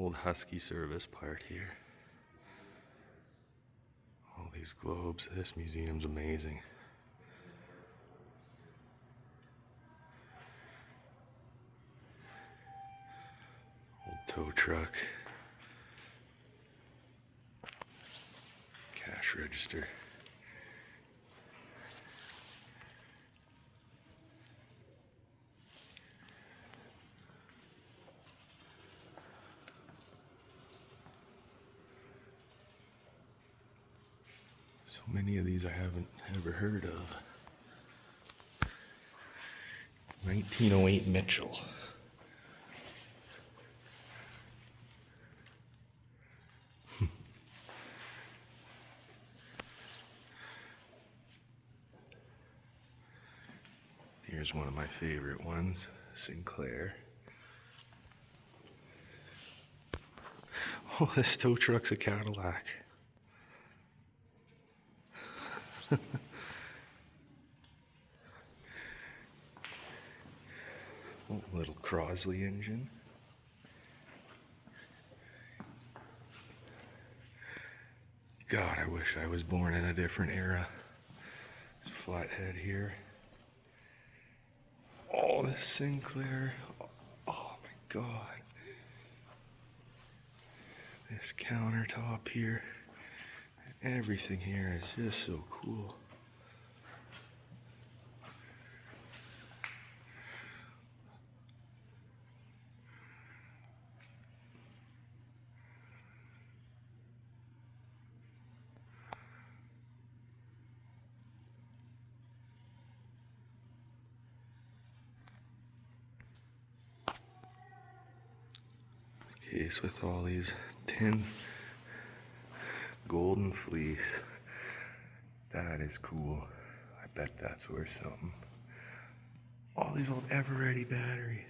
Old Husky service part here. All these globes. This museum's amazing. Old tow truck. Cash register. So many of these I haven't ever heard of. 1908 Mitchell. Here's one of my favorite ones, Sinclair. Oh, this tow truck's a Cadillac. Oh, little Crosley engine. God, I wish I was born in a different era. Flathead here. Oh, this Sinclair. Oh my God. This countertop here. Everything here is just so cool. Case with all these tins. Golden fleece. That is cool. I bet that's worth something. All these old Ever Ready batteries.